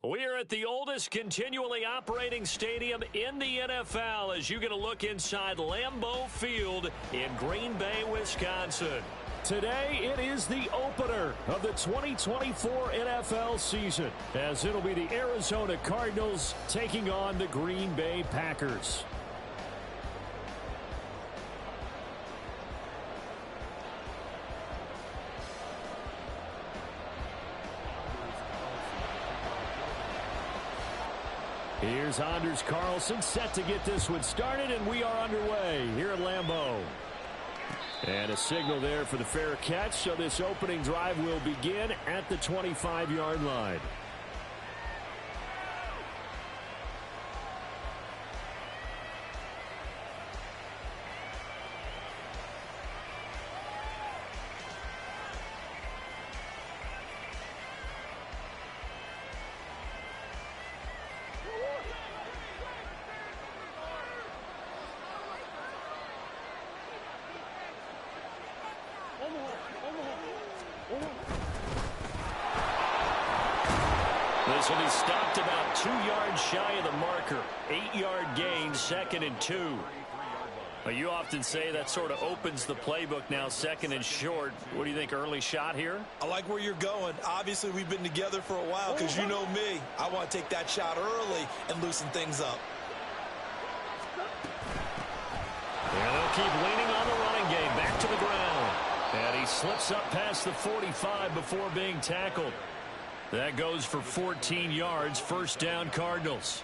We are at the oldest continually operating stadium in the NFL as you get a look inside Lambeau Field in Green Bay, Wisconsin. Today, it is the opener of the 2024 NFL season, as it'll be the Arizona Cardinals taking on the Green Bay Packers. Here's Anders Carlson set to get this one started, and we are underway here at Lambeau. And a signal there for the fair catch, so this opening drive will begin at the 25-yard line. This will be stopped about 2 yards shy of the marker. 8-yard gain, 2nd and 2. You often say that sort of opens the playbook now, 2nd and short. What do you think, early shot here? I like where you're going. Obviously, we've been together for a while because you know me. I want to take that shot early and loosen things up. Yeah, they'll keep leaning on the running game. Back to the ground. And he slips up past the 45 before being tackled. That goes for 14 yards. First down, Cardinals.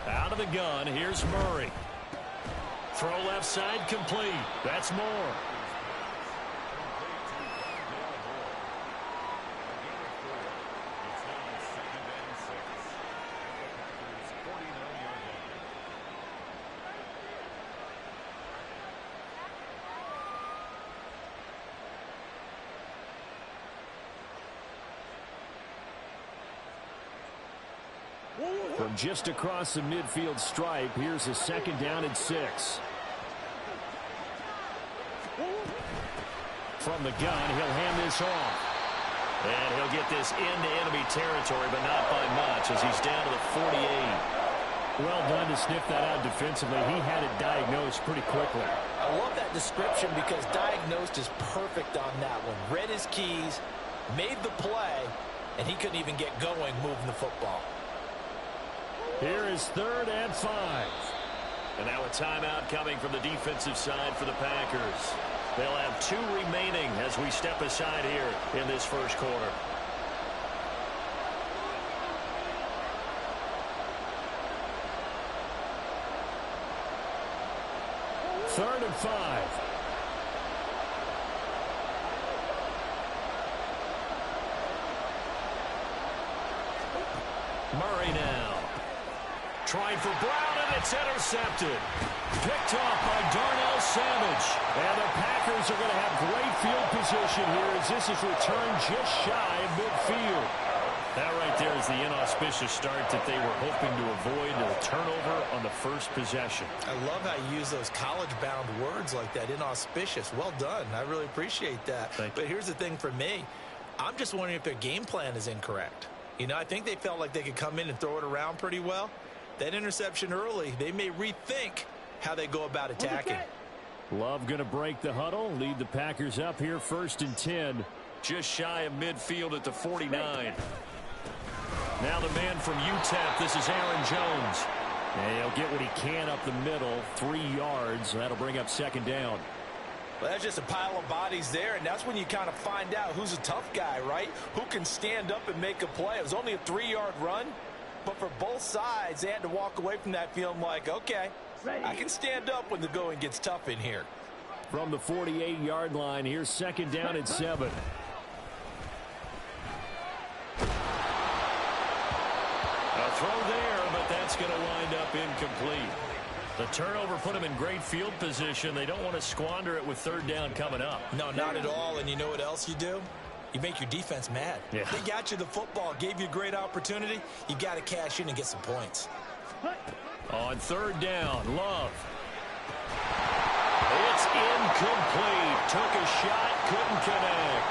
Out of the gun, here's Murray. Throw left side complete. That's Moore. From just across the midfield stripe, here's a 2nd down and 6. From the gun, he'll hand this off. And he'll get this into enemy territory, but not by much as he's down to the 48. Well done to sniff that out defensively. He had it diagnosed pretty quickly. I love that description because diagnosed is perfect on that one. Read his keys, made the play, and he couldn't even get going moving the football. Here is 3rd and 5. And now a timeout coming from the defensive side for the Packers. They'll have 2 remaining as we step aside here in this first quarter. Third and 5. Murray now. Trying for Brown, and it's intercepted. Picked off by Darnell Savage. And the Packers are going to have great field position here as this is returned just shy of midfield. That right there is the inauspicious start that they were hoping to avoid, the turnover on the first possession. I love how you use those college-bound words like that, inauspicious. Well done. I really appreciate that. But here's the thing for me. I'm just wondering if their game plan is incorrect. You know, I think they felt like they could come in and throw it around pretty well. That interception early, they may rethink how they go about attacking. Love going to break the huddle, lead the Packers up here 1st and 10. Just shy of midfield at the 49. Now the man from UTEP, this is Aaron Jones. And he'll get what he can up the middle, 3 yards. That'll bring up 2nd down. Well, that's just a pile of bodies there, and that's when you kind of find out who's a tough guy, right? Who can stand up and make a play. It was only a 3-yard run, but for both sides, they had to walk away from that feeling like, okay, I can stand up when the going gets tough in here. From the 48-yard line, here's 2nd down and 7. A throw there, but that's going to wind up incomplete. The turnover put them in great field position. They don't want to squander it with 3rd down coming up. No, not at all. And you know what else you do? You make your defense mad. Yeah. They got you the football, gave you a great opportunity. You got to cash in and get some points. On third down, Love. It's incomplete. Took a shot, couldn't connect.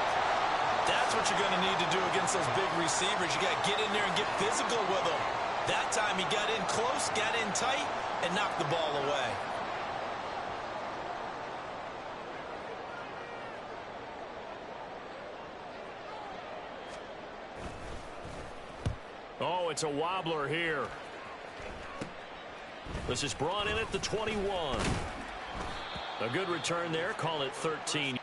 That's what you're going to need to do against those big receivers. You got to get in there and get physical with them. That time he got in close, got in tight, and knocked the ball away. Oh, it's a wobbler here. This is brought in at the 21. A good return there. Call it 13.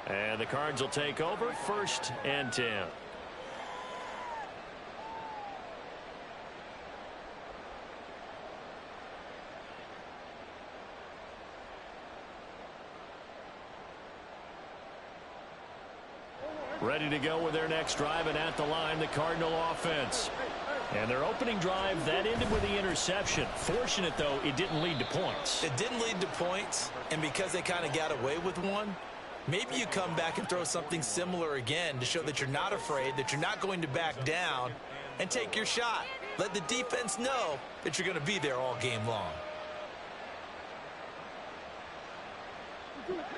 And the Cards will take over, 1st and 10. Ready to go with their next drive, and at the line, the Cardinal offense. And their opening drive, that ended with the interception. Fortunate, though, it didn't lead to points. It didn't lead to points, and because they kind of got away with one, maybe you come back and throw something similar again to show that you're not afraid, that you're not going to back down, and take your shot. Let the defense know that you're going to be there all game long.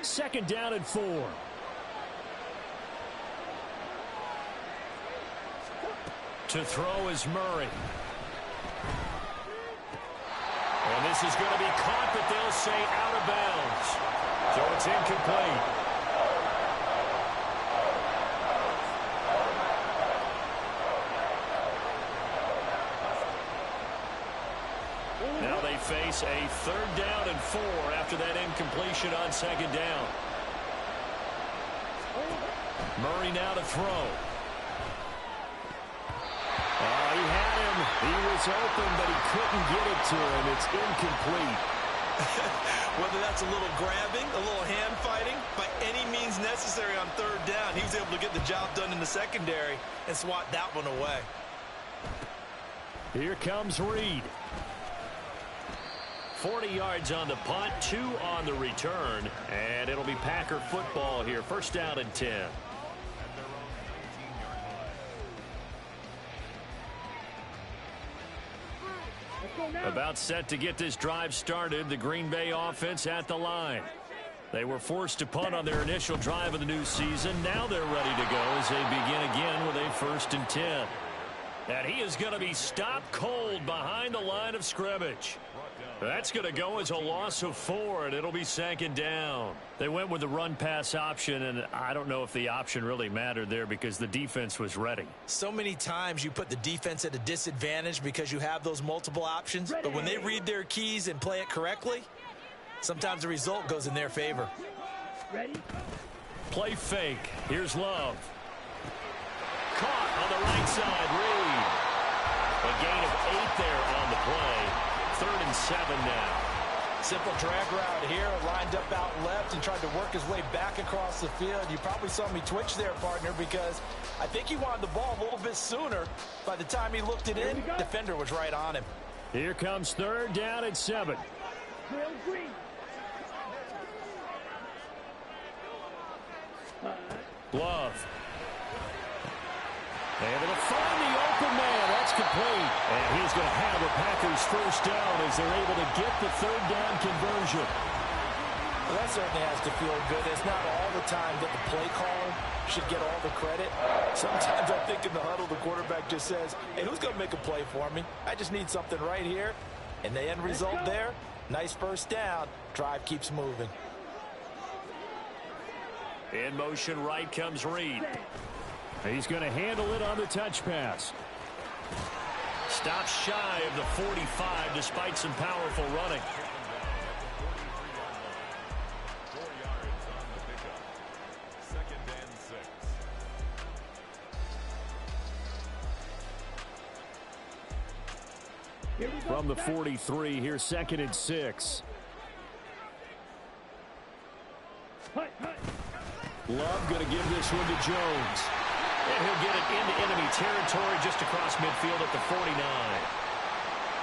2nd down and 4. To throw is Murray. And this is going to be caught, but they'll say out of bounds. So it's incomplete. Now they face a 3rd down and 4 after that incompletion on 2nd down. Murray now to throw. He had him. He was open, but he couldn't get it to him. It's incomplete. Whether that's a little grabbing, a little hand fighting, by any means necessary on 3rd down, he was able to get the job done in the secondary and swat that one away. Here comes Reed. 40 yards on the punt, 2 on the return, and it'll be Packer football here. 1st down and 10. About set to get this drive started. The Green Bay offense at the line. They were forced to punt on their initial drive of the new season. Now they're ready to go as they begin again with a 1st and 10. And he is going to be stopped cold behind the line of scrimmage. That's going to go as a loss of 4, and it'll be 2nd down. They went with the run-pass option, and I don't know if the option really mattered there because the defense was ready. So many times you put the defense at a disadvantage because you have those multiple options, but when they read their keys and play it correctly, sometimes the result goes in their favor. Play fake. Here's Love. Caught on the right side, Reed. A gain of 8 there on the play. 3rd and 7 now. Simple drag route here, lined up out left and tried to work his way back across the field. You probably saw me twitch there, partner, because I think he wanted the ball a little bit sooner. By the time he looked it in, defender was right on him. Here comes 3rd down and 7. Love. Able to find the open man. That's complete. And he's going to have the Packers 1st down as they're able to get the 3rd down conversion. Well, that certainly has to feel good. It's not all the time that the play caller should get all the credit. Sometimes I think in the huddle, the quarterback just says, hey, who's going to make a play for me? I just need something right here. And the end result there, nice 1st down. Drive keeps moving. In motion right comes Reed. He's going to handle it on the touch pass. Stops shy of the 45 despite some powerful running. From the 43, here's 2nd and 6. Love going to give this one to Jones. And he'll get it into enemy territory just across midfield at the 49.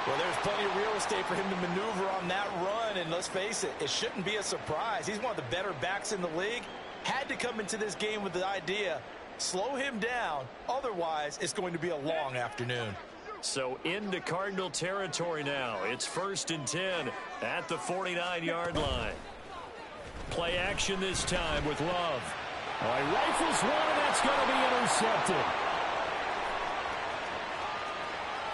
Well, there's plenty of real estate for him to maneuver on that run. And let's face it, it shouldn't be a surprise. He's one of the better backs in the league. Had to come into this game with the idea, slow him down. Otherwise, it's going to be a long afternoon. So into Cardinal territory now. It's 1st and 10 at the 49-yard line. Play action this time with Love. All right, rifles one, and that's going to be intercepted.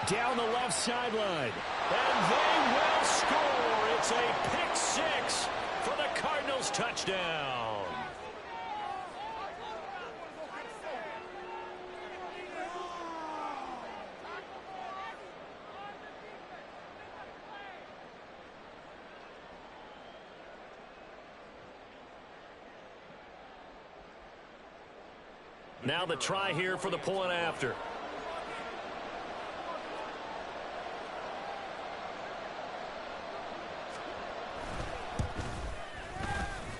Down the left sideline. And they will score. It's a pick six for the Cardinals touchdown. Now the try here for the point after.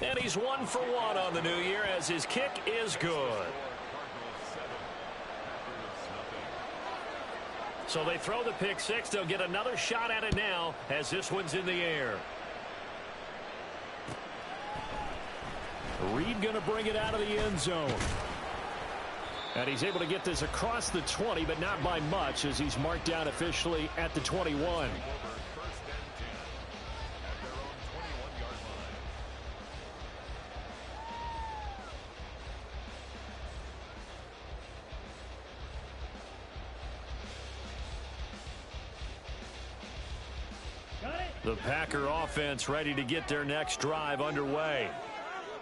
And he's 1 for 1 on the new year as his kick is good. So they throw the pick six. They'll get another shot at it now as this one's in the air. Reed going to bring it out of the end zone. And he's able to get this across the 20, but not by much as he's marked down officially at the 21. The Packer offense ready to get their next drive underway.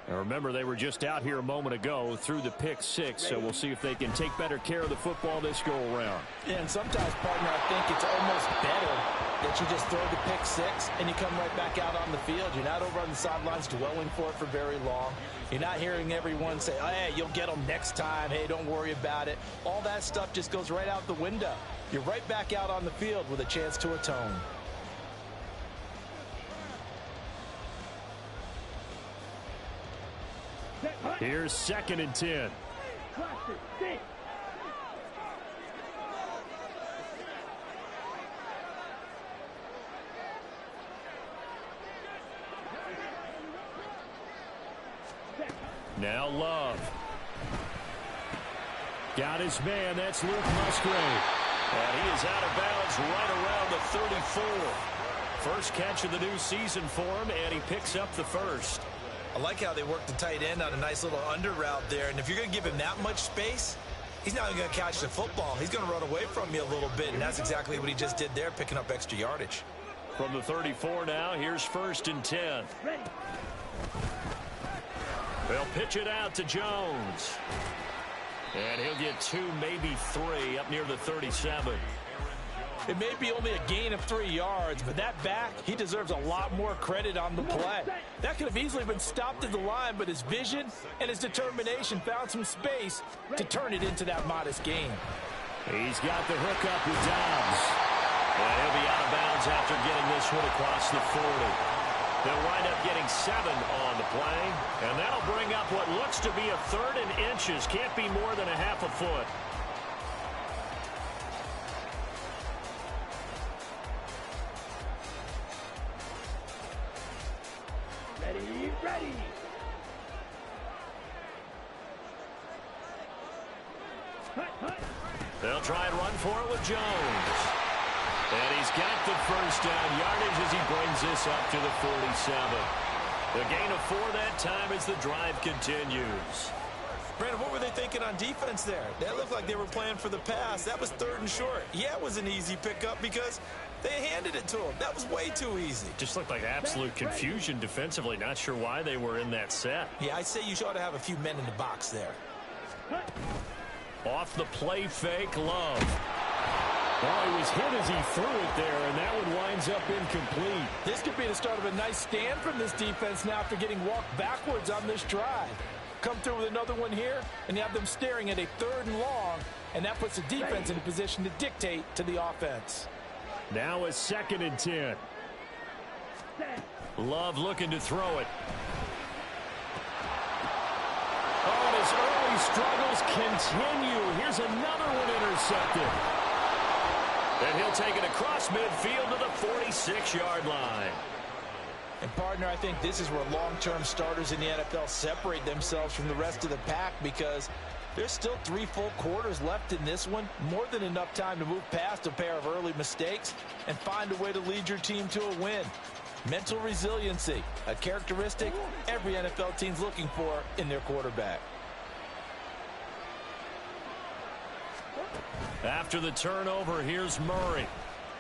Now remember, they were just out here a moment ago through the pick six, so we'll see if they can take better care of the football this go around. Yeah, and sometimes, partner, I think it's almost better that you just throw the pick six and you come right back out on the field. You're not over on the sidelines dwelling for it for very long. You're not hearing everyone say, oh, hey, you'll get them next time. Hey, don't worry about it. All that stuff just goes right out the window. You're right back out on the field with a chance to atone. Here's 2nd and 10. Now Love. Got his man. That's Luke Musgrave. And he is out of bounds right around the 34. First catch of the new season for him, and he picks up the first. I like how they work the tight end on a nice little under route there. And if you're going to give him that much space, he's not even going to catch the football. He's going to run away from you a little bit, and that's exactly what he just did there, picking up extra yardage. From the 34 now, here's 1st and 10. They'll pitch it out to Jones. And he'll get 2, maybe 3 up near the 37. It may be only a gain of 3 yards, but that back, he deserves a lot more credit on the play. That could have easily been stopped at the line, but his vision and his determination found some space to turn it into that modest gain. He's got the hook up with Dobbs. And he'll be out of bounds after getting this one across the 40. They'll wind up getting 7 on the play, and that'll bring up what looks to be a 3rd and inches. Can't be more than a half a foot. Ready. They'll try and run for it with Jones. And he's got the first down yardage as he brings this up to the 47. The gain of 4 that time as the drive continues. Brandon, what were they thinking on defense there? That looked like they were playing for the pass. That was 3rd and short. Yeah, it was an easy pickup because They handed it to him. That was way too easy. Just looked like absolute confusion defensively. Not sure why they were in that set. Yeah, I'd say you ought to have a few men in the box there. Off the play fake, Love. Well, he was hit as he threw it there, and that one winds up incomplete. This could be the start of a nice stand from this defense now after getting walked backwards on this drive. Come through with another one here, and you have them staring at a 3rd and long, and that puts the defense in a position to dictate to the offense. Now a 2nd and 10. Love looking to throw it. Oh, and his early struggles continue. Here's another one intercepted. And he'll take it across midfield to the 46-yard line. And, partner, I think this is where long-term starters in the NFL separate themselves from the rest of the pack because there's still 3 full quarters left in this one. More than enough time to move past a pair of early mistakes and find a way to lead your team to a win. Mental resiliency, a characteristic every NFL team's looking for in their quarterback. After the turnover, here's Murray.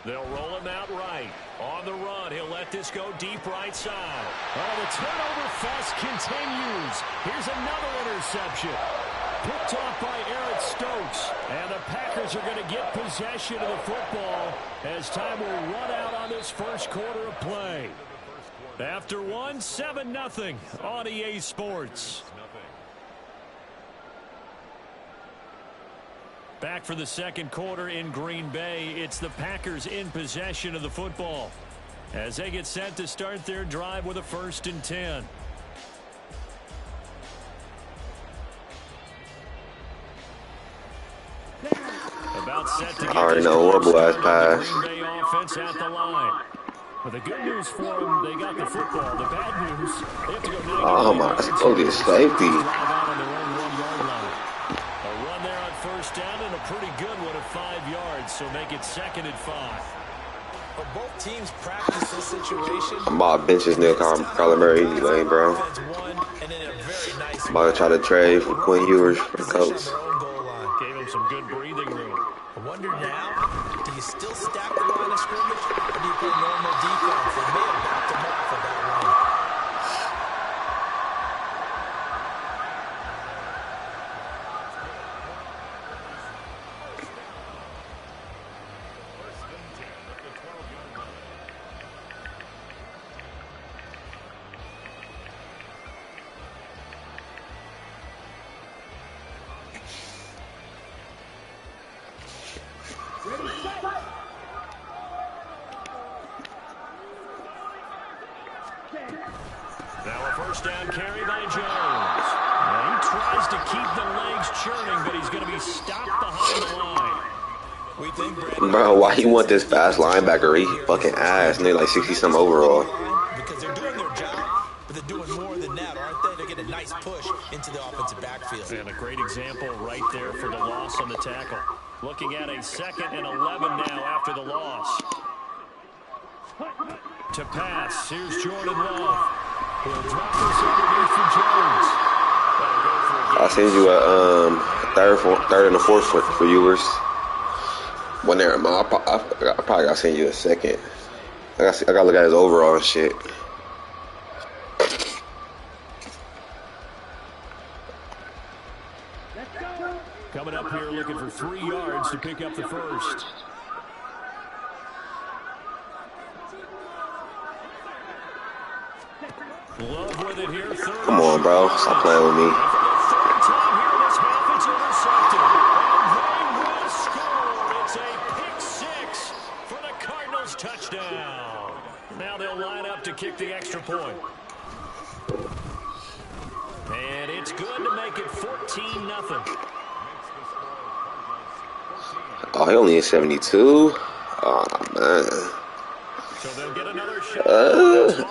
They'll roll him out right. On the run, he'll let this go deep right side. Oh, the turnover fest continues. Here's another interception. Picked off by Eric Stokes. And the Packers are going to get possession of the football as time will run out on this first quarter of play. After one, 7-0 on EA Sports. Back for the second quarter in Green Bay. It's the Packers in possession of the football as they get set to start their drive with a 1st and 10. About set to get I already know what blast pass. Green Bay offense at the line. But the good news for them, they got the football. The bad news, they have to go 90 Oh my, oh, this safety. First down and a pretty good one of 5 yards, so make it 2nd and 5. But both teams practice this situation. I'm about to bench this nigga Kyler Murray easy lane, bro. I'm about to try to trade for Quinn Ewers for the Colts. Gave him some good breathing room. I wonder now, do you still stack the line of scrimmage, or do you play normal defense? They may have backed him up for that run. Now a first down carry by Jones. Now he tries to keep the legs churning, but he's going to be stopped behind the line. We think, Brandon, Bro, why you want this fast linebacker? He fucking ass. And they like 60-something overall. because they're doing their job, but they're doing more than that, aren't they? They're getting a nice push into the offensive backfield. And a great example right there for the loss on the tackle. Looking at a 2nd and 11 now after the loss. To pass, here's Jordan Love. He'll drop this underneath for Jones. I'll send you a 3rd and a 4th for Ewers. When there, I probably gotta send you a 2nd. I gotta look at his overall and shit. Coming up here looking for 3 yards to pick up the first. Love with it here. Come on, bro. Stop playing with me. It's a pick 6 for the Cardinals touchdown. Now they'll line up to kick the extra point. And it's good to make it 14-0. Oh, he only is 72? Oh, man. So they'll get another shot.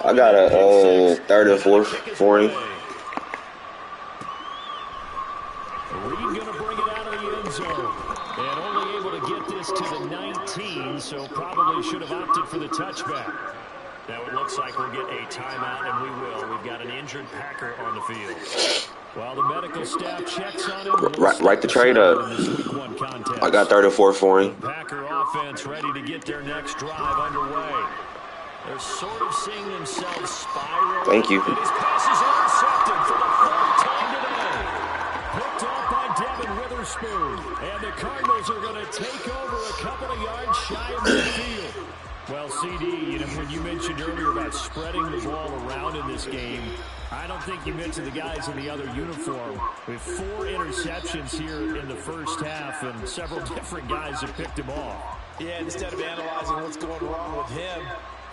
I got a 3rd and 4th for him. Reed going to bring it out of the end zone. And only able to get this to the 19, so probably should have opted for the touchback. Now it looks like we'll get a timeout, and we will. We've got an injured Packer on the field. Well, the medical staff checks on him. Right the trade up. I got 3rd and 4 for him. The Packer offense ready to get their next drive underway. They're sort of seeing themselves spiral. Thank you. And his pass is intercepted for the 4th time today. Picked off by Devin Witherspoon. And the Cardinals are going to take over a couple of yards shy of midfield. Well, CD, when you mentioned earlier about spreading the ball around in this game, I don't think you mentioned the guys in the other uniform. We have 4 interceptions here in the first half, and several different guys have picked him off. Yeah, instead of analyzing what's going wrong with him,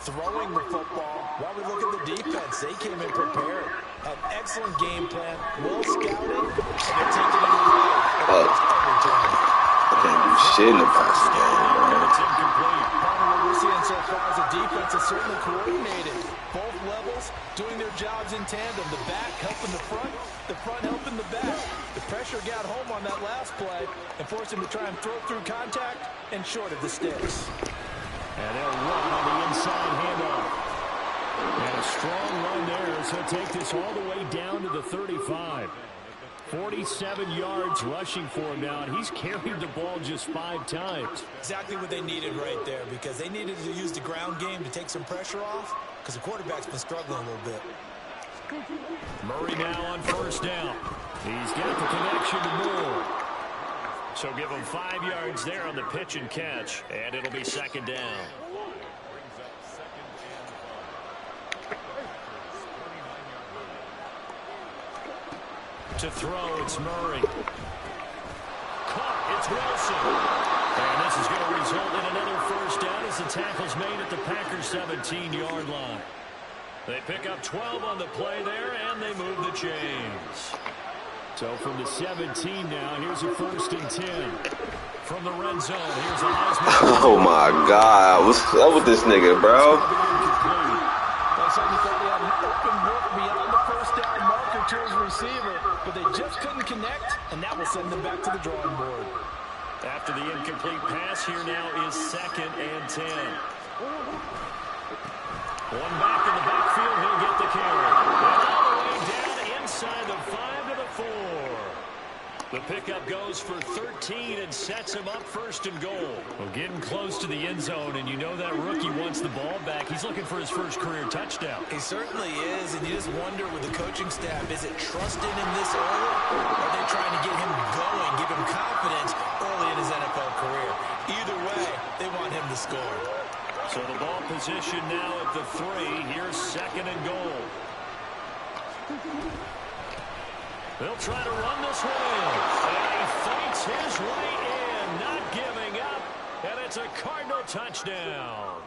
throwing the football, while we look at the defense, they came in prepared. An excellent game plan, well scouted, and they're taking it away. I can't do shit in the passing game, man. It's incomplete. Part of what we're seeing so far is the defense is certainly coordinated. Both levels doing their jobs in tandem. The back helping the front helping the back. The pressure got home on that last play and forced him to try and throw through contact and short of the sticks. And they'll run on the inside handoff. And a strong run there as he'll take this all the way down to the 35. 47 yards rushing for him now, and he's carried the ball just 5 times. Exactly what they needed right there, because they needed to use the ground game to take some pressure off, because the quarterback's been struggling a little bit. Murray now on 1st down. He's got the connection to Moore. So give him 5 yards there on the pitch and catch, and it'll be 2nd down. To throw, it's Murray. Caught, it's Wilson. And this is going to result in another 1st down as the tackle's made at the Packers' 17-yard line. They pick up 12 on the play there, and they move the chains. So from the 17 now, here's a 1st and 10. From the red zone, here's a Heisman. Oh, my God. What's up with this nigga, bro? Beyond the 1st down marker to his receiver, but they just couldn't connect, and that will send them back to the drawing board. After the incomplete pass, here now is 2nd and 10. One back in the backfield, he'll get the carry. And all the way down inside the 5 to the 4. The pickup goes for 13 and sets him up 1st and goal. Well, getting close to the end zone, and you know that rookie wants the ball back. He's looking for his 1st career touchdown. He certainly is, and you just wonder with the coaching staff, is it trusting in this early, or are they trying to get him going, give him confidence early in his NFL career? Either way, they want him to score. So the ball position now at the 3. Here's 2nd and goal. They'll try to run this one in. And he fights his way in, not giving up. And it's a Cardinal touchdown.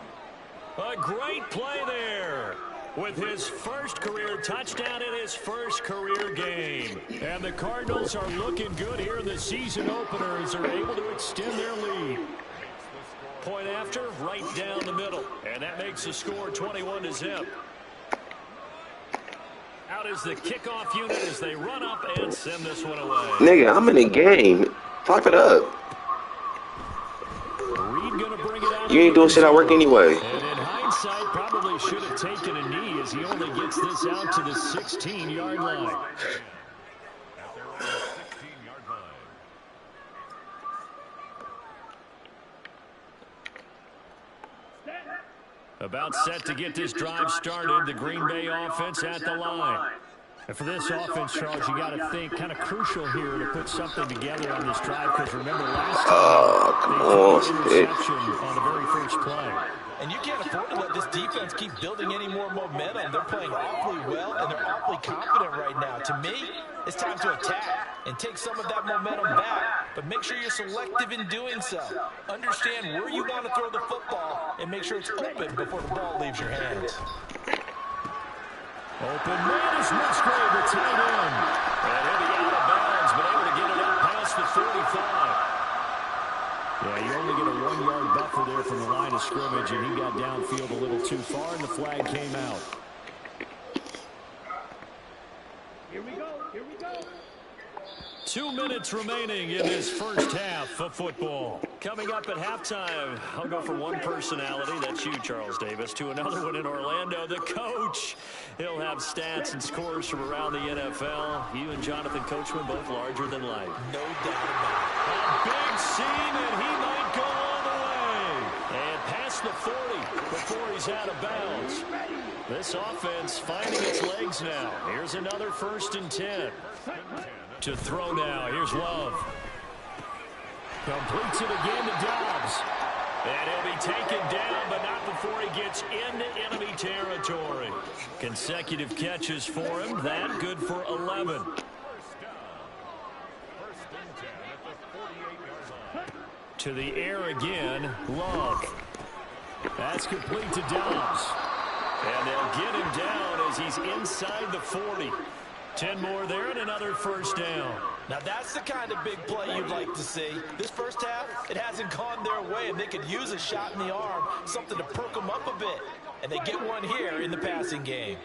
A great play there with his 1st career touchdown in his 1st career game. And the Cardinals are looking good here in the season opener as they're able to extend their lead. Point after, right down the middle. And that makes the score 21-0. Out is the kickoff unit as they run up and send this one away. Nigga, I'm in the game. Talk it up. Reed gonna bring it out. You ain't doing shit at work anyway. And in hindsight, probably should have taken a knee as he only gets this out to the 16-yard line. About set to get this drive started, the Green Bay offense at the line. And for this offense, Charles, you got to think kind of crucial here to put something together on this drive, because remember last time they took interception on the very 1st play. And you can't afford to let this defense keep building any more momentum. They're playing awfully well, and they're awfully confident right now. To me, it's time to attack and take some of that momentum back, but make sure you're selective in doing so. Understand where you want to throw the football and make sure it's open before the ball leaves your hands. Open man is Musgrave, the tight end. And he'll be out of bounds, but able to get it out past the 35. Yeah, you only get a 1-yard buffer there from the line of scrimmage, and he got downfield a little too far, and the flag came out. Here we go. Here we go. 2 minutes remaining in this first half of football. Coming up at halftime, I'll go from one personality, that's you, Charles Davis, to another one in Orlando, the coach. He'll have stats and scores from around the NFL. You and Jonathan Coachman both larger than life. No doubt about it. A big seam, and he might go all the way. And past the 40 before he's out of bounds. This offense finding its legs now. Here's another 1st and 10. To throw now. Here's Love. Completes it again to Dobbs. And he'll be taken down, but not before he gets into enemy territory. Consecutive catches for him. That good for 11. To the air again. Love. That's complete to Dobbs. And they'll get him down as he's inside the 40. 10 more there and another 1st down. Now that's the kind of big play you'd like to see. This first half, it hasn't gone their way, and they could use a shot in the arm, something to perk them up a bit. And they get one here in the passing game.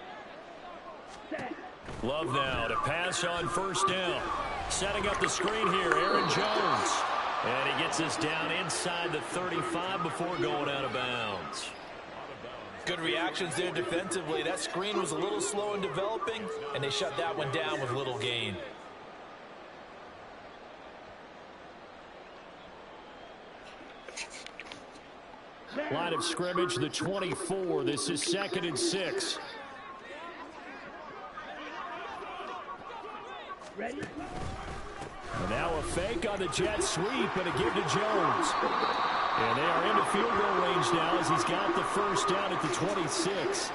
Love now to pass on 1st down. Setting up the screen here, Aaron Jones. And he gets us down inside the 35 before going out of bounds. Good reactions there defensively. That screen was a little slow in developing, and they shut that one down with little gain. Line of scrimmage, the 24. This is 2nd and 6. Ready? And now a fake on the jet sweep and a give to Jones. And they are into field goal range now as he's got the 1st down at the 26.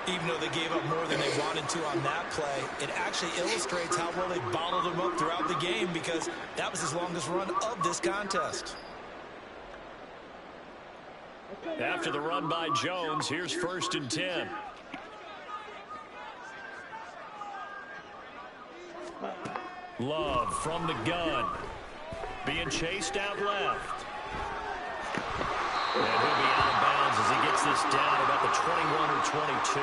Even though they gave up more than they wanted to on that play, it actually illustrates how well they bottled them up throughout the game, because that was his longest run of this contest. After the run by Jones, here's 1st and 10. Love from the gun. Being chased out left. And he'll be out of bounds as he gets this down about the 21 or 22.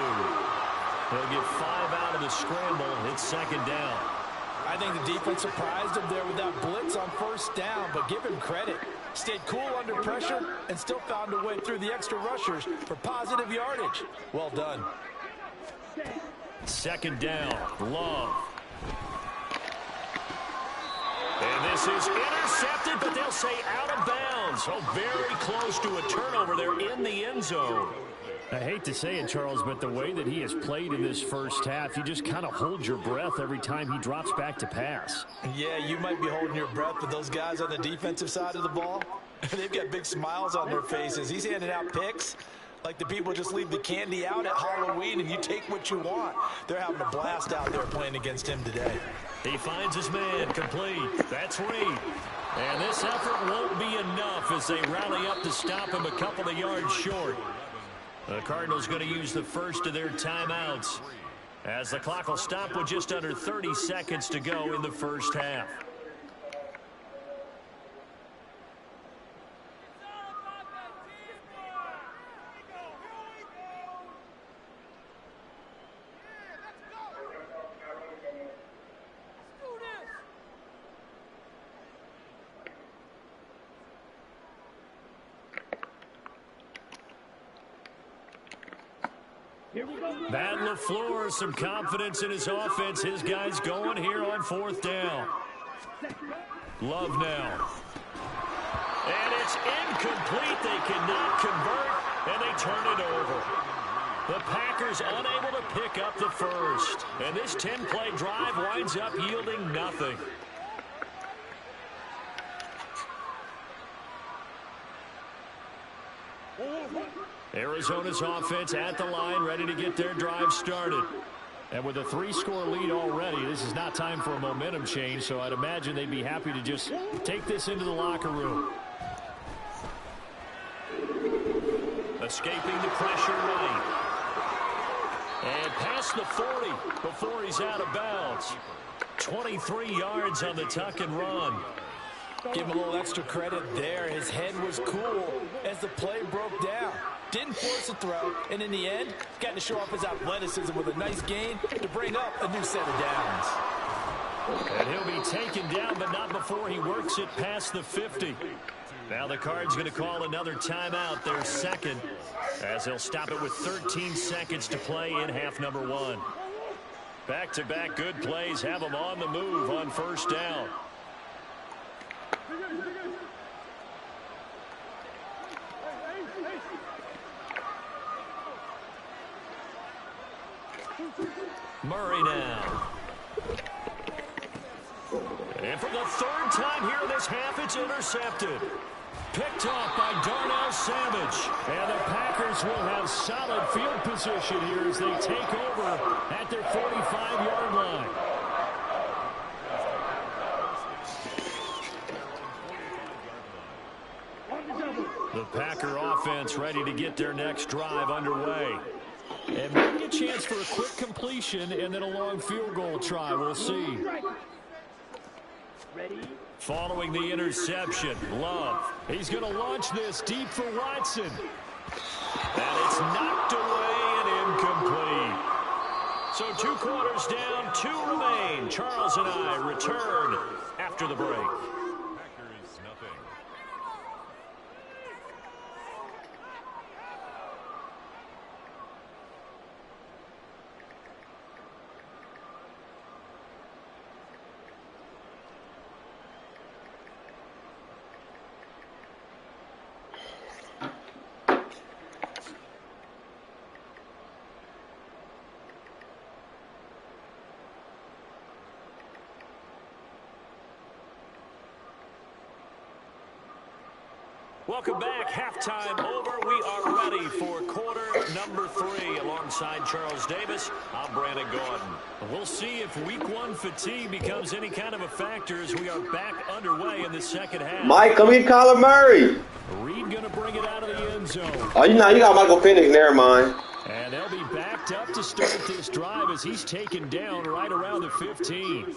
He'll get 5 out of the scramble. It's 2nd down. I think the defense surprised him there with that blitz on 1st down, but give him credit. Stayed cool under pressure and still found a way through the extra rushers for positive yardage. Well done. 2nd down. Love. And this is intercepted, but they'll say out of bounds. So very close to a turnover there in the end zone. I hate to say it, Charles, but the way that he has played in this first half, you just kind of hold your breath every time he drops back to pass. Yeah, you might be holding your breath, but those guys on the defensive side of the ball, they've got big smiles on their faces. He's handing out picks like the people just leave the candy out at Halloween and you take what you want. They're having a blast out there playing against him today. He finds his man complete. That's Reed. And this effort won't be enough as they rally up to stop him a couple of yards short. The Cardinals going to use the first of their timeouts as the clock will stop with just under 30 seconds to go in the first half. Matt LaFleur, some confidence in his offense. His guys going here on 4th down. Love now. And it's incomplete. They cannot convert, and they turn it over. The Packers unable to pick up the first. And this 10-play drive winds up yielding nothing. Arizona's offense at the line, ready to get their drive started. And with a 3-score lead already, this is not time for a momentum change, so I'd imagine they'd be happy to just take this into the locker room. Escaping the pressure right. And past the 40 before he's out of bounds. 23 yards on the tuck and run. Give him a little extra credit there. His head was cool as the play broke down. Didn't force a throw, and in the end, got to show off his athleticism with a nice gain to bring up a new set of downs. And he'll be taken down, but not before he works it past the 50. Now the Cards going to call another timeout, their second, as they'll stop it with 13 seconds to play in half number 1. Back-to-back good plays have them on the move on first down. Murray now. And for the third time here in this half, it's intercepted. Picked off by Darnell Savage. And the Packers will have solid field position here as they take over at their 45-yard line. The Packer offense ready to get their next drive underway. And maybe a chance for a quick completion and then a long field goal try. We'll see. Following the interception, Love. He's going to launch this deep for Watson. And it's knocked away and incomplete. So 2 quarters down, 2 remain. Charles and I return after the break. Packers nothing. Welcome back. Halftime over. We are ready for quarter number 3. Alongside Charles Davis, I'm Brandon Gordon. We'll see if week 1 fatigue becomes any kind of a factor as we are back underway in the second half. Mike, come here, Kyler Murray. Reed going to bring it out of the end zone. Oh, you got Michael Penix. Never mind. And they'll be backed up to start this drive as he's taken down right around the 15.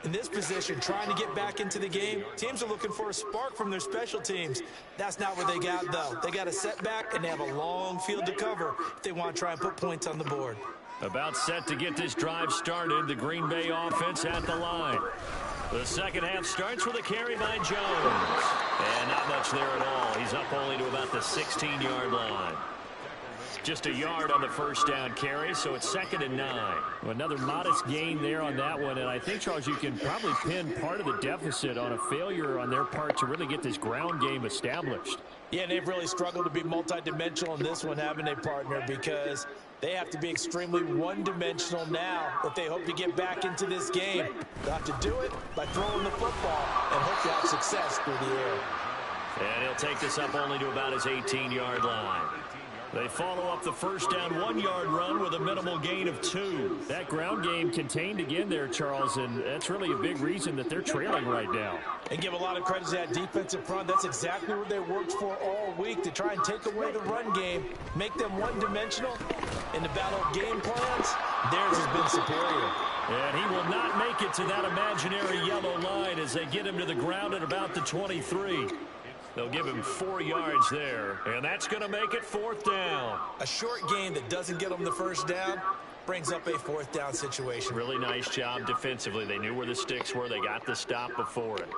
In this position, trying to get back into the game, teams are looking for a spark from their special teams. That's not what they got, though. They got a setback, and they have a long field to cover if they want to try and put points on the board. About set to get this drive started, the Green Bay offense at the line. The second half starts with a carry by Jones. And not much there at all. He's up only to about the 16-yard line. Just a yard on the first down carry, so it's 2nd and 9. Another modest gain there on that one, and I think, Charles, you can probably pin part of the deficit on a failure on their part to really get this ground game established. Yeah, and they've really struggled to be multidimensional in this one, haven't they, partner? Because they have to be extremely one-dimensional now if they hope to get back into this game. They'll have to do it by throwing the football and hope to have success through the air. And he'll take this up only to about his 18-yard line. They follow up the first down 1-yard run with a minimal gain of 2. That ground game contained again there, Charles, and that's really a big reason that they're trailing right now. And give a lot of credit to that defensive front. That's exactly what they worked for all week, to try and take away the run game, make them one-dimensional. In the battle of game plans, theirs has been superior. And he will not make it to that imaginary yellow line as they get him to the ground at about the 23. They'll give him 4 yards there, and that's going to make it 4th down. A short gain that doesn't get them the first down brings up a 4th down situation. Really nice job defensively. They knew where the sticks were. They got the stop before it.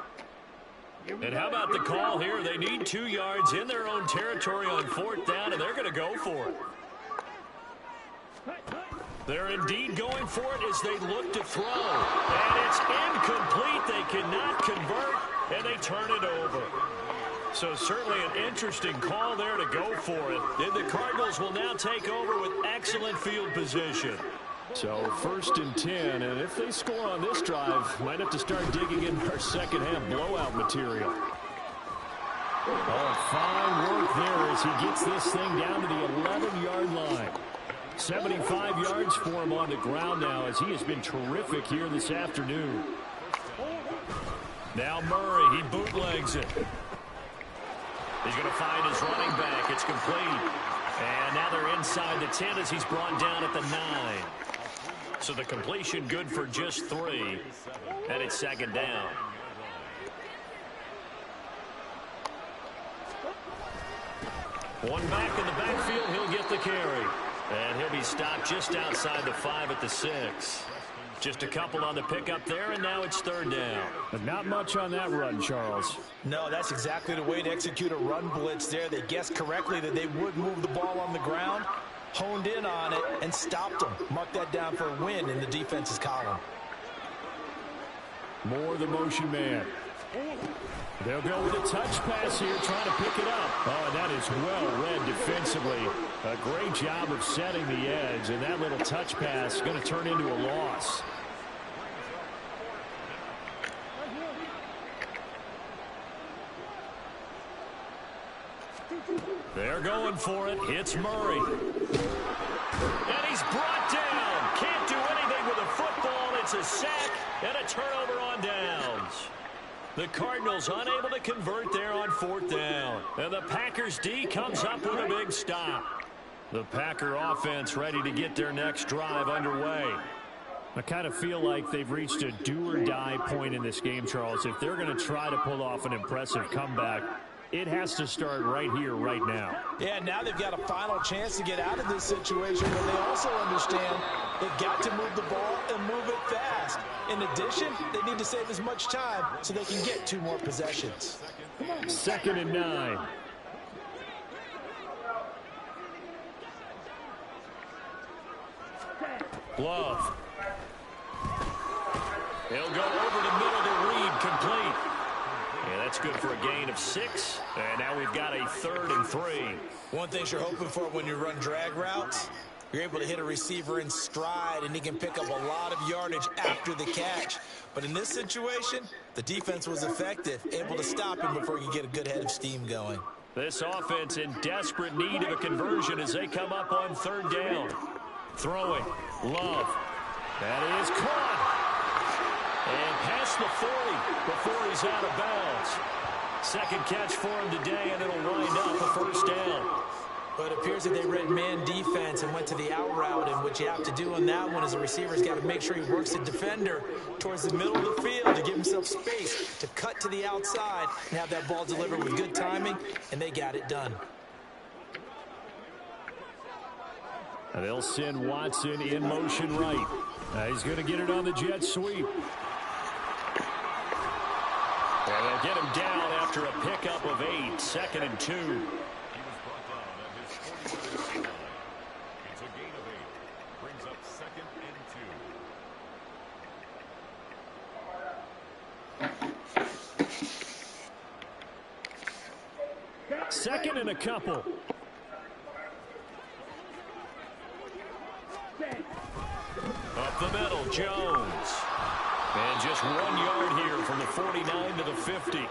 And how about the call here? They need 2 yards in their own territory on 4th down, and they're going to go for it. They're indeed going for it as they look to throw. And it's incomplete. They cannot convert, and they turn it over. So certainly an interesting call there to go for it. And the Cardinals will now take over with excellent field position. So 1st and 10, and if they score on this drive, might have to start digging in our second half blowout material. Oh, fine work there as he gets this thing down to the 11-yard line. 75 yards for him on the ground now as he has been terrific here this afternoon. Now Murray, he bootlegs it. He's going to find his running back. It's complete. And now they're inside the 10 as he's brought down at the 9. So the completion good for just 3. And it's 2nd down. One back in the backfield. He'll get the carry. And he'll be stopped just outside the 5 at the 6. Just a couple on the pickup there, and now it's third down. But not much on that run, Charles. No, that's exactly the way to execute a run blitz there. They guessed correctly that they would move the ball on the ground, honed in on it, and stopped them. Mark that down for a win in the defense's column. More the motion man. They'll go with a touch pass here, trying to pick it up. Oh, and that is well read defensively. A great job of setting the edge, and that little touch pass is going to turn into a loss. They're going for it. It's Murray. And he's brought down. Can't do anything with a football. It's a sack and a turnover on downs. The Cardinals unable to convert there on fourth down. And the Packers D comes up with a big stop. The Packer offense ready to get their next drive underway. I kind of feel like they've reached a do-or-die point in this game, Charles. If they're going to try to pull off an impressive comeback, it has to start right here, right now. Yeah, now they've got a final chance to get out of this situation, but they also understand they've got to move the ball and move it fast. In addition, they need to save as much time so they can get 2 more possessions. 2nd and 9. Love. He'll go over the middle to Reed, complete. Yeah, that's good for a gain of 6. And now we've got a 3rd and 3. One thing you're hoping for when you run drag routes, you're able to hit a receiver in stride, and he can pick up a lot of yardage after the catch. But in this situation, the defense was effective, able to stop him before he could get a good head of steam going. This offense in desperate need of a conversion as they come up on 3rd down. Throwing. Love. That is caught. And past the 40 before he's out of bounds. 2nd catch for him today, and it'll wind up a 1st down. But it appears that they read man defense and went to the out route, and what you have to do on that one is the receiver's got to make sure he works the defender towards the middle of the field to give himself space to cut to the outside and have that ball delivered with good timing, and they got it done. And they'll send Watson in motion right. He's going to get it on the jet sweep. And they'll get him down after a pickup of 8. 2nd and 2. It's a gain of 8. Brings up 2nd and 2. 2nd and a couple. Up the middle, Jones. And just 1 yard here from the 49 to the 50.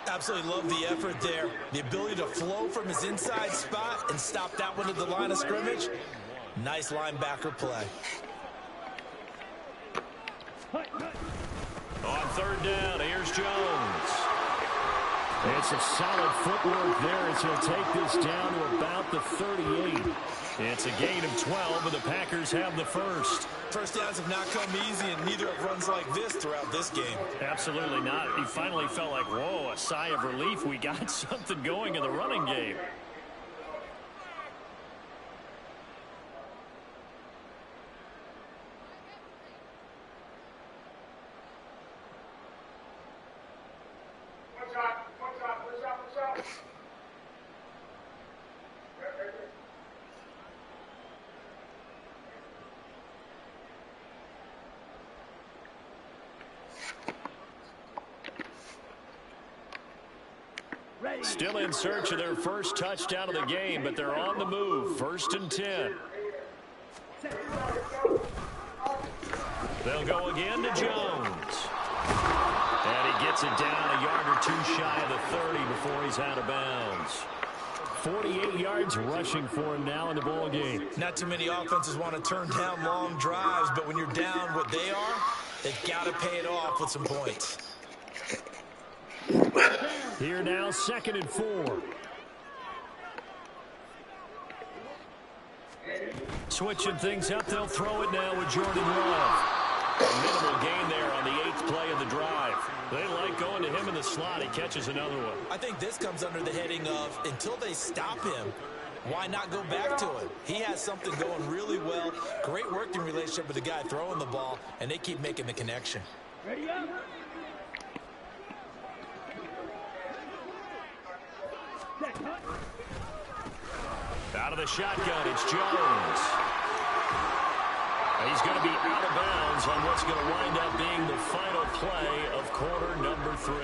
Absolutely love the effort there. The ability to flow from his inside spot and stop that one at the line of scrimmage. Nice linebacker play. On 3rd down, here's Jones. It's a solid footwork there as he'll take this down to about the 38. It's a gain of 12, and the Packers have the 1st. First downs have not come easy, and neither have runs like this throughout this game. Absolutely not. He finally felt like, whoa, a sigh of relief. We got something going in the running game. Still in search of their first touchdown of the game, but they're on the move. 1st and 10. They'll go again to Jones. And he gets it down a yard or 2 shy of the 30 before he's out of bounds. 48 yards rushing for him now in the ball game. Not too many offenses want to turn down long drives, but when you're down what they are, they've got to pay it off with some points. Here now, 2nd and 4. Switching things up, they'll throw it now with Jordan Love. A minimal gain there on the 8th play of the drive. They like going to him in the slot. He catches another one. I think this comes under the heading of, until they stop him, why not go back to it? He has something going really well. Great working relationship with the guy throwing the ball, and they keep making the connection. Ready up. Out of the shotgun, it's Jones. He's going to be out of bounds on what's going to wind up being the final play of quarter number 3.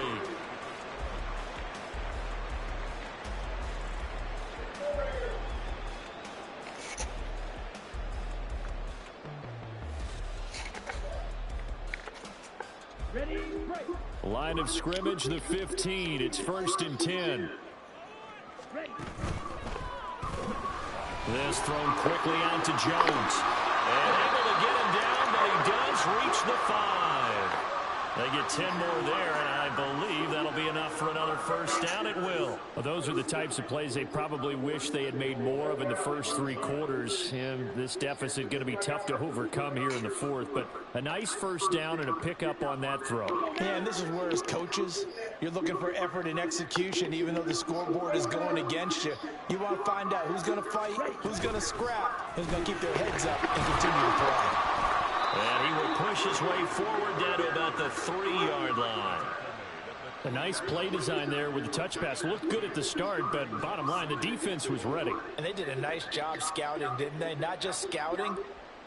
Ready, break. Line of scrimmage, the 15. It's 1st and 10. Ready. This thrown quickly out to Jones. And able to get him down, but he does reach the 5. They get 10 more there, and I believe that'll be enough for another first down. It will. Well, those are the types of plays they probably wish they had made more of in the first 3 quarters. And this deficit going to be tough to overcome here in the 4th. But a nice first down and a pickup on that throw. Yeah, and this is where, as coaches, you're looking for effort and execution, even though the scoreboard is going against you. You want to find out who's going to fight, who's going to scrap, who's going to keep their heads up and continue to play. And he will push his way forward down to about the 3-yard line. A nice play design there with the touch pass. Looked good at the start, but bottom line, the defense was ready. And they did a nice job scouting, didn't they? Not just scouting,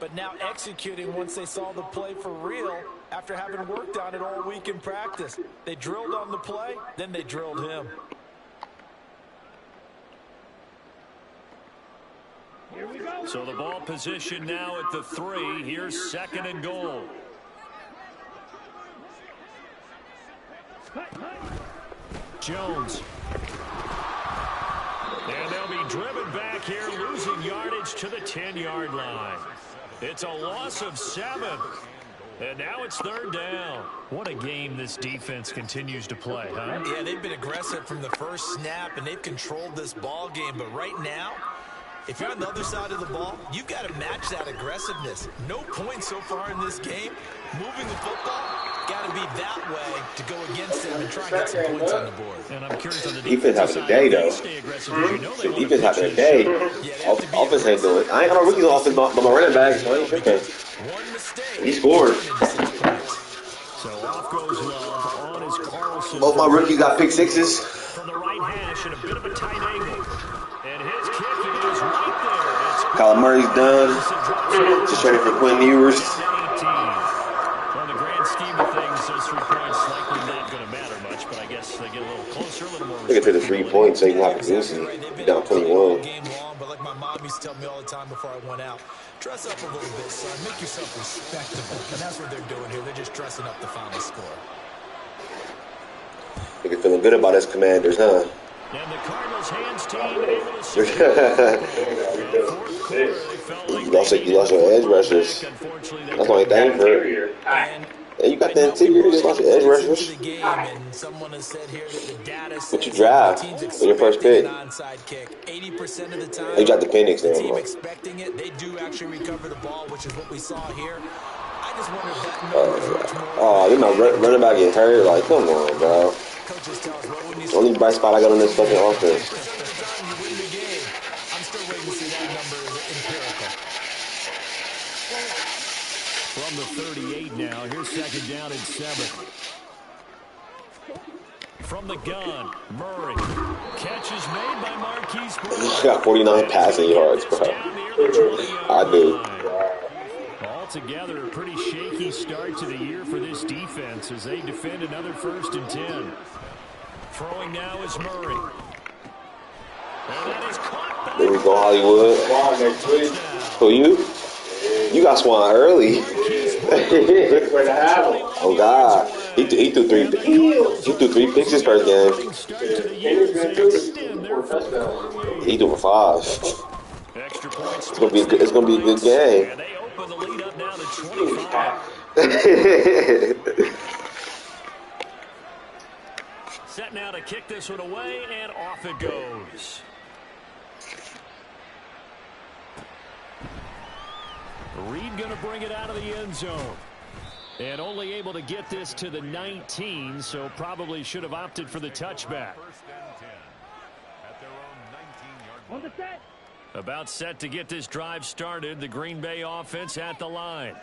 but now executing once they saw the play for real after having worked on it all week in practice. They drilled on the play, then they drilled him. Here we go. So the ball position now at the 3. Here's 2nd and goal. Jones. And they'll be driven back here, losing yardage to the 10-yard line. It's a loss of 7. And now it's 3rd down. What a game this defense continues to play, huh? Yeah, they've been aggressive from the first snap, and they've controlled this ball game. But right now, if you're on the other side of the ball, you've got to match that aggressiveness. No points so far in this game. Moving the football, got to be that way to go against them and try and get some points on the board. And I'm curious on the Defense having a day, though. The defense having a day. Offense ain't doing it. I ain't got no rookies on offense, but my running back, so I ain't tripping. He scored. So off goes Love. On is Carlson. Both my rookies got pick sixes. From the right hash and a bit of a tight angle. And his kick is right there. Kyler Murray's done. Just training for Quinn Ewers. On the grand scheme of things, those 3 points likely not going to matter much, but I guess they get a little closer, a little more. Look at the 3 points, so you can have a goosey. You're down 21. Game long, but like my mom used to tell me all the time before I went out, dress up a little bit, son. Make yourself respectable. And that's what they're doing here. They're just dressing up the final score. They're feeling good about his Commanders, huh? And the Cardinals' hands team able to score. You lost your edge rushers. That's the only thing for it. And you got the interior. You lost your edge rushers. What you draft for your first pick? 80% of the time, you got the Penix there. team expecting it, they do actually recover the ball, which is what we saw here. I just wonder if that number is much more. Oh, you my running back get hurt. Like, come on, bro. Coaches tell us, well, when you Only bright spot I got on this fucking offense. you win the game. I'm still waiting to see that number empirical. From the 38 now, here's 2nd down and 7. From the gun, Murray. Catch is made by Marquise Brown. I got 49 passing yards, bro. I do. Altogether, a pretty shaky start to the year for this defense as they defend another 1st and 10. Throwing now is Murray. And that is caught by There we go, Hollywood. Who you? You got Swan early. Oh God, he threw 3. He threw 3 picks his first game. He threw for 5. extra points. It's gonna be a good game. And they open the lead up now to 25. Set now to kick this one away, and off it goes. Reed going to bring it out of the end zone. And only able to get this to the 19, so probably should have opted for the touchback. First and 10 at their own 19-yard line. On the set. About set to get this drive started. The Green Bay offense at the line.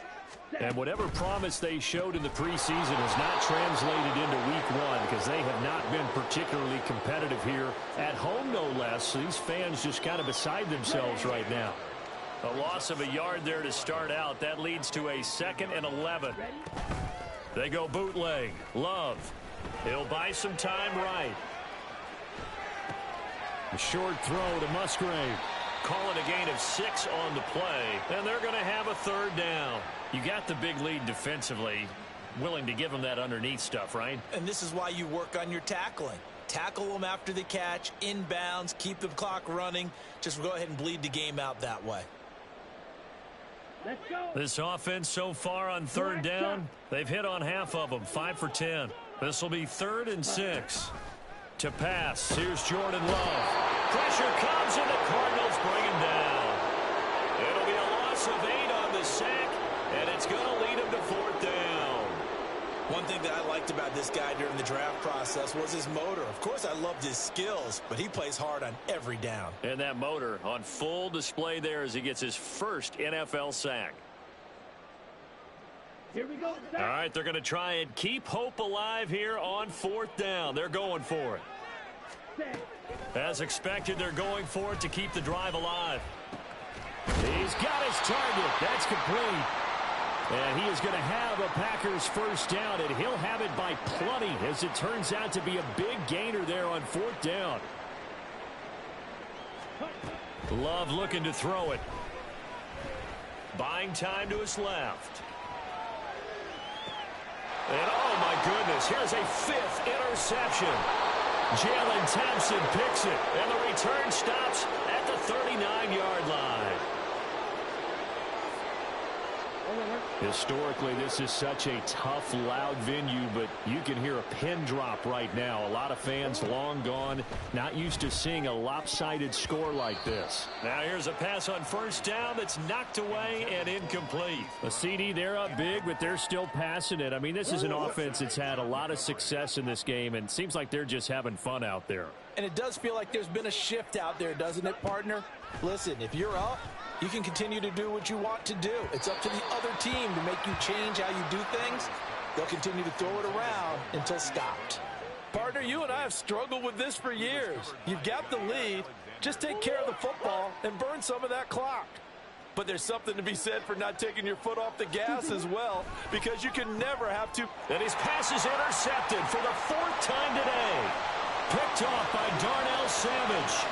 And whatever promise they showed in the preseason has not translated into week one because they have not been particularly competitive here at home, no less. These fans just kind of beside themselves right now. A loss of a yard there to start out. That leads to a 2nd and 11. They go bootleg. Love. He'll buy some time right. A short throw to Musgrave. Calling a gain of 6 on the play. And they're going to have a 3rd down. You got the big lead defensively. Willing to give them that underneath stuff, right? And this is why you work on your tackling. Tackle them after the catch, inbounds, keep the clock running. Just go ahead and bleed the game out that way. Let's go. This offense so far on 3rd down, they've hit on half of them, 5 for 10. This will be 3rd and 6. To pass, here's Jordan Love. Pressure comes and the Cardinals bring him down. It'll be a loss of 8 on the sack, and it's going to lead him to 4th down. One thing that I liked about this guy during the draft process was his motor. Of course, I loved his skills, but he plays hard on every down. And that motor on full display there as he gets his first NFL sack. Here we go. All right, they're going to try and keep hope alive here on 4th down. They're going for it. As expected, they're going for it to keep the drive alive. He's got his target. That's complete. And he is going to have a Packers 1st down, and he'll have it by plenty as it turns out to be a big gainer there on 4th down. Love looking to throw it. Buying time to his left. And oh my goodness, here's a 5th interception. Jalen Thompson picks it, and the return stops at the 39-yard line. Historically, this is such a tough, loud venue, but you can hear a pin drop right now. A lot of fans long gone, not used to seeing a lopsided score like this. Now here's a pass on 1st down that's knocked away and incomplete. A CD, they're up big, but they're still passing it. I mean, this is an offense that's had a lot of success in this game, and it seems like they're just having fun out there. And it does feel like there's been a shift out there, doesn't it, partner? Listen, if you're up, you can continue to do what you want to do. It's up to the other team to make you change how you do things. They'll continue to throw it around until stopped. Partner, you and I have struggled with this for years. You've got the lead. Just take care of the football and burn some of that clock. But there's something to be said for not taking your foot off the gas as well, because you can never have to. And his pass is intercepted for the 4th time today. Picked off by Darnell Savage.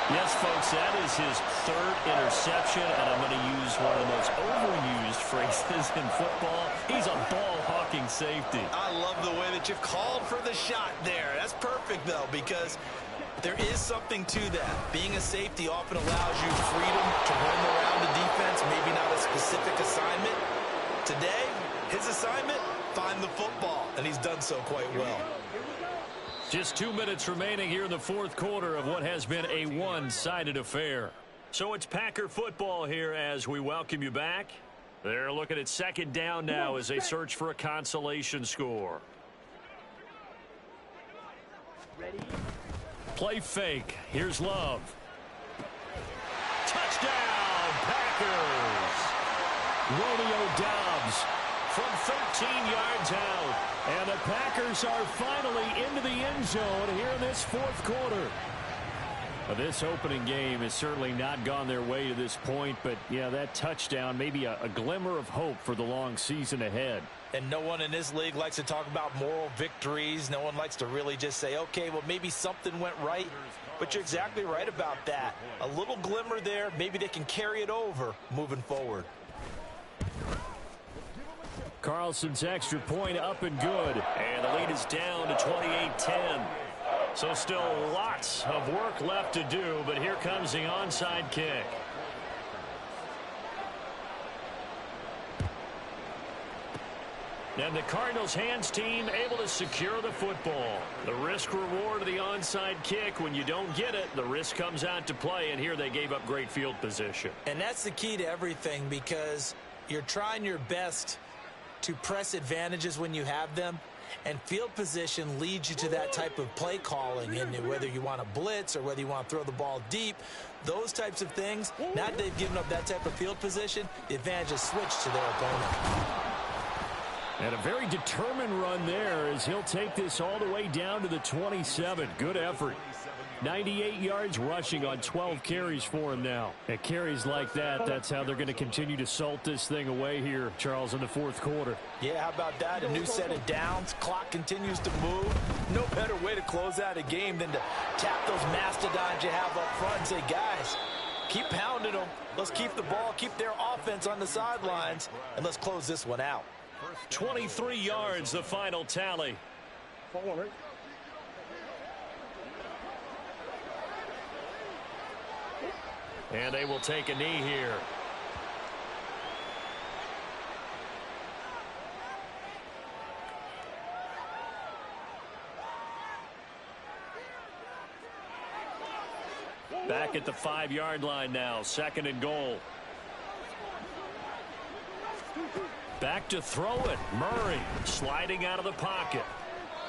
Yes, folks, that is his 3rd interception, and I'm going to use one of the most overused phrases in football. He's a ball-hawking safety. I love the way that you've called for the shot there. That's perfect, though, because there is something to that. Being a safety often allows you freedom to roam around the defense, maybe not a specific assignment. Today, his assignment, find the football, and he's done so quite well. Just 2 minutes remaining here in the 4th quarter of what has been a one-sided affair. So it's Packer football here as we welcome you back. They're looking at 2nd down now as they search for a consolation score. Ready? Play fake. Here's Love. Touchdown, Packers! Romeo Doubs from 13 yards out. And the Packers are finally into the end zone here in this 4th quarter. This opening game has certainly not gone their way to this point, but yeah, that touchdown, maybe a glimmer of hope for the long season ahead. And no one in this league likes to talk about moral victories. No one likes to really just say, okay, well, maybe something went right. But you're exactly right about that. A little glimmer there, maybe they can carry it over moving forward. Carlson's extra point up and good. And the lead is down to 28-10. So still lots of work left to do, but here comes the onside kick. And the Cardinals hands team able to secure the football. The risk reward of the onside kick, when you don't get it, the risk comes out to play, and here they gave up great field position. And that's the key to everything, because you're trying your best to press advantages when you have them. And field position leads you to that type of play calling, and whether you want to blitz or whether you want to throw the ball deep, those types of things, now that they've given up that type of field position, the advantage is switched to their opponent. And a very determined run there as he'll take this all the way down to the 27. Good effort. 98 yards rushing on 12 carries for him now. At carries like that, that's how they're going to continue to salt this thing away here, Charles, in the fourth quarter. Yeah, how about that? A new set of downs. Clock continues to move. No better way to close out a game than to tap those mastodons you have up front and say, guys, keep pounding them. Let's keep the ball, keep their offense on the sidelines, and let's close this one out. 23 yards, the final tally. And they will take a knee here. Back at the 5-yard line now, 2nd and goal. Back to throw it. Murray sliding out of the pocket.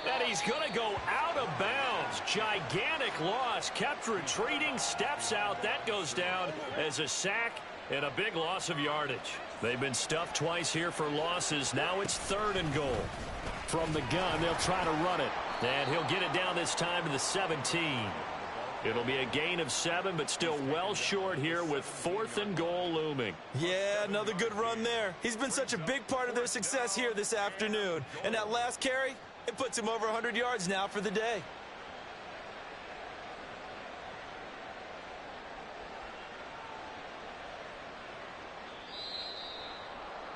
And he's going to go out of bounds. Gigantic loss. Kept retreating. Steps out. That goes down as a sack and a big loss of yardage. They've been stuffed twice here for losses. Now it's 3rd and goal. From the gun, they'll try to run it. And he'll get it down this time to the 17. It'll be a gain of 7, but still well short here with 4th and goal looming. Yeah, another good run there. He's been such a big part of their success here this afternoon. And that last carry, it puts him over 100 yards now for the day.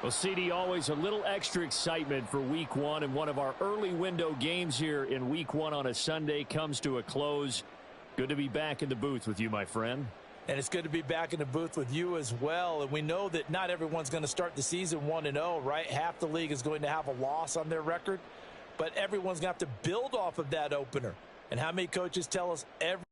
Well, CD, always a little extra excitement for Week 1, and one of our early window games here in Week 1 on a Sunday comes to a close. Good to be back in the booth with you, my friend. And it's good to be back in the booth with you as well. And we know that not everyone's going to start the season 1-0, right? Half the league is going to have a loss on their record. But everyone's going to have to build off of that opener. And how many coaches tell us every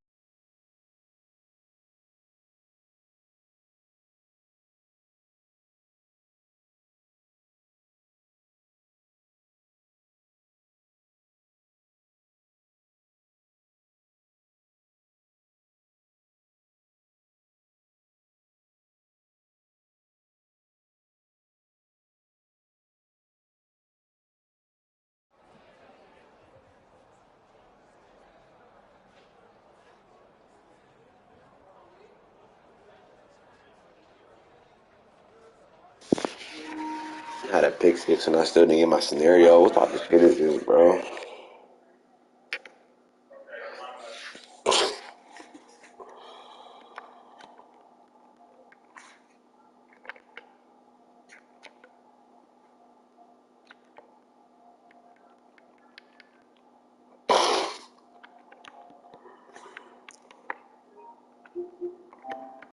I had a pick 6 and I still didn't get my scenario. What type of shit is this, bro?